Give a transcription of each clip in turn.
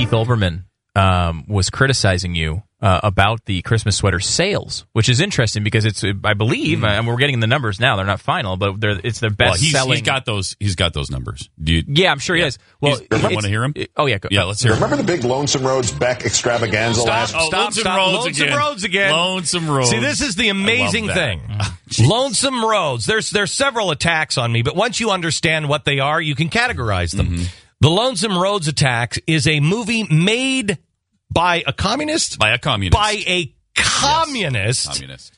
Keith Olbermann was criticizing you about the Christmas sweater sales, which is interesting because it's, I believe, and we're getting the numbers now. They're not final, but it's their best selling. He's got those numbers. Yeah, I'm sure he has. Well, you want to hear him? Oh yeah, go. Yeah, let's hear him. Remember the big Lonesome Roads Beck extravaganza last? Lonesome Roads again. Lonesome Roads. See, this is the amazing thing. Lonesome Roads. There's several attacks on me, but once you understand what they are, you can categorize them. Mm-hmm. The Lonesome Roads attacks is a movie made by a communist? By a communist. Yes. Communist.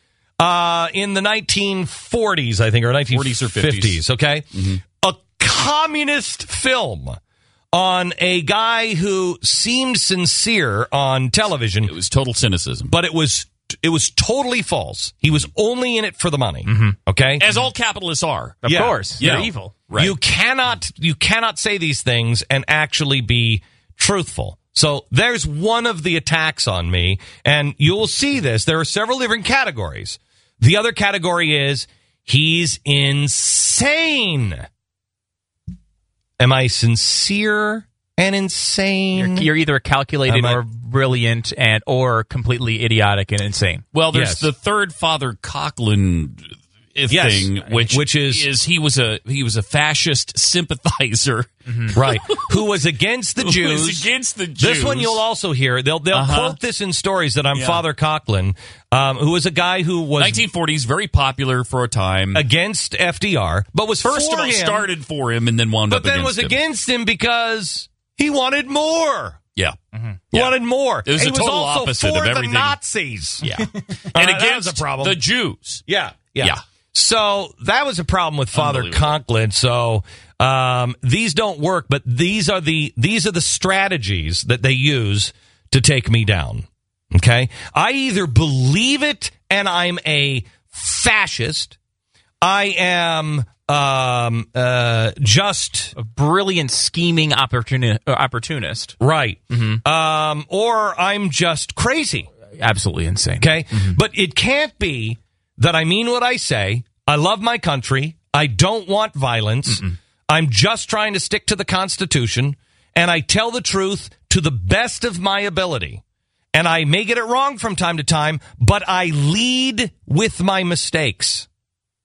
In the 1940s, I think, or 1940s or 50s, okay? Mm-hmm. A communist film on a guy who seemed sincere on television. It was total cynicism. But it was totally false. He was only in it for the money, okay? As all capitalists are. Of course. They're evil. Right. You cannot say these things and actually be truthful. So there's one of the attacks on me, and you'll see this. There are several different categories. The other category is he's insane. Am I sincere and insane? You're either calculated or brilliant or completely idiotic and insane. Well, there's the third Father Coughlin thing, which is he was a fascist sympathizer, right? Who was against the Jews? Who was against the Jews. This one you'll also hear. They'll quote this in stories that I'm Father Coughlin, who was a guy who was 1940s, very popular for a time against FDR, but was first of all started for him and then wound up against him. But then was against him because he wanted more. Yeah. He wanted more. It was he a total was also opposite for of everything. The Nazis. Yeah. And against the problem. The Jews. Yeah. So that was a problem with Father Conklin. So these don't work, but these are the strategies that they use to take me down. Okay? I either believe it and I'm a fascist. I am just a brilliant scheming opportunist. Right. Or I'm just crazy. Absolutely insane. Okay? But it can't be that I mean what I say. I love my country. I don't want violence. I'm just trying to stick to the Constitution, and I tell the truth to the best of my ability. And I may get it wrong from time to time, but I lead with my mistakes.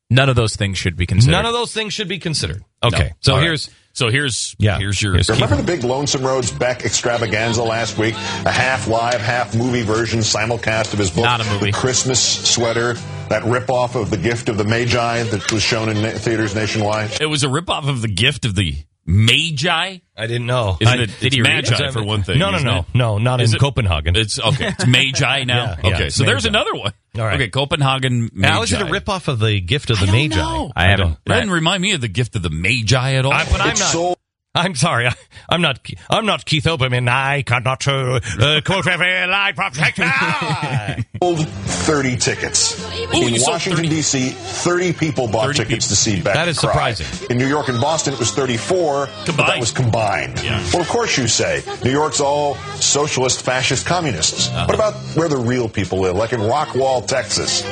None of those things should be considered. Okay. No. Here's your... Remember the big Lonesome Roads Beck extravaganza last week? A half live, half movie version simulcast of his book, Not a movie. The Christmas Sweater, that ripoff of The Gift of the Magi that was shown in theaters nationwide. It was a ripoff of The Gift of the Magi? I didn't know. It's Magi for one thing. No, not in Copenhagen. It's okay. It's Magi now. So there's another one. All right. Okay, Copenhagen Magi. How is it a ripoff of The Gift of the Magi? I haven't. It doesn't remind me of The Gift of the Magi at all. But I'm not. I'm sorry. I'm not Keith Olbermann. I cannot quote every line perfectly. 30 tickets. In Washington, D.C., 30 people bought tickets to see Beck. That is surprising. In New York and Boston, it was 34, but that was combined. Yeah. Well, of course you say. New York's all socialist, fascist communists. What about where the real people live, like in Rockwall, Texas?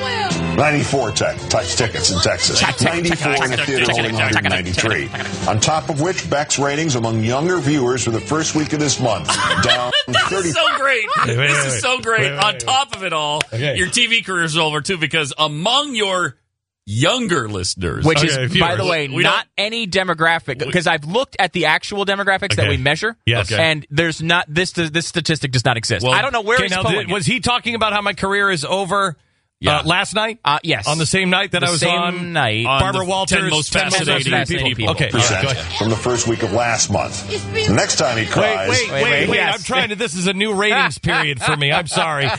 94 tickets in Texas. 94 in the theater, only 193. On top of which, Beck's ratings among younger viewers for the first week of this month down 30. This is so great. This is so great. On top of it all, your TV career is over too, because among your younger listeners, which is, by the way, not any demographic, because I've looked at the actual demographics that we measure, and there's not this statistic does not exist. Well, I don't know where he's pulling it. Was he talking about how my career is over? Last night? Yes. On the same night that I was on? Night. Barbara Walters. 10 most fascinating people. Okay. Go ahead. From the first week of last month. The next time he cries... Wait. I'm trying to... This is a new ratings period for me. I'm sorry.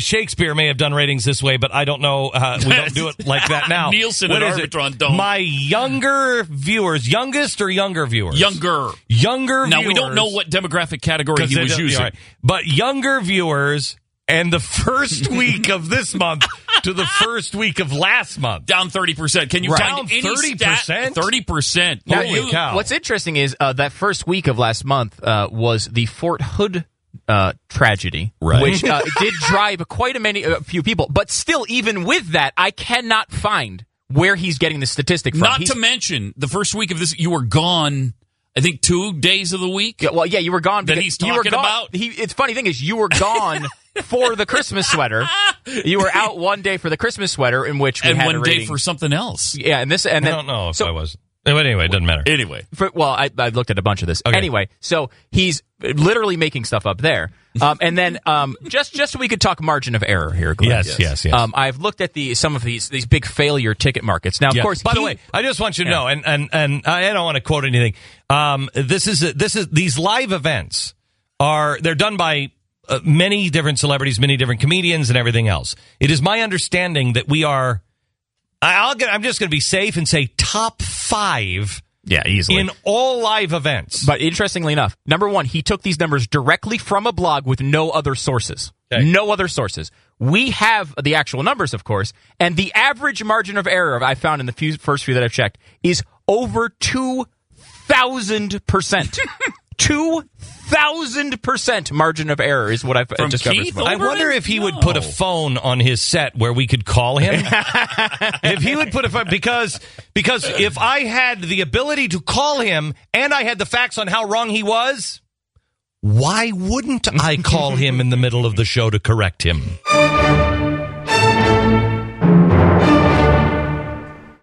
Shakespeare may have done ratings this way, but I don't know. We don't do it like that now. Nielsen and Arbitron don't. My younger viewers. Youngest or younger viewers? Younger viewers. Now, we don't know what demographic category he was using. Right. But younger viewers... And the first week of this month to the first week of last month. Down 30%. Can you find any 30%? 30%. Holy cow. What's interesting is that first week of last month was the Fort Hood tragedy, which did drive quite a few people. But still, even with that, I cannot find where he's getting the statistic from. Not to mention, the first week of this, you were gone I think 2 days of the week. Yeah, well, yeah, you were gone. That he's talking about. It's funny thing is, you were gone for the Christmas sweater. You were out one day for the Christmas sweater, in which we had one day for something else. Yeah, and then I don't know if I was. But anyway, it doesn't matter. Anyway. I looked at a bunch of this. Okay. Anyway, so he's literally making stuff up there. And then just so we could talk margin of error here, Glenn. Yes. I've looked at some of these big failure ticket markets. Now, of course, by the way, I just want you to know, and I don't want to quote anything. This is these live events they're done by many different celebrities, many different comedians, and everything else. It is my understanding that we are. I'm just going to be safe and say top 5. Yeah, easily. In all live events. But interestingly enough, number one, he took these numbers directly from a blog with no other sources. Okay. No other sources. We have the actual numbers, of course, and the average margin of error I found in the first few that I've checked is over 2,000%. 2,000% margin of error is what I've discovered. Keith I wonder if he would put a phone on his set where we could call him. If he would put a phone, because if I had the ability to call him and I had the facts on how wrong he was, why wouldn't I call him in the middle of the show to correct him?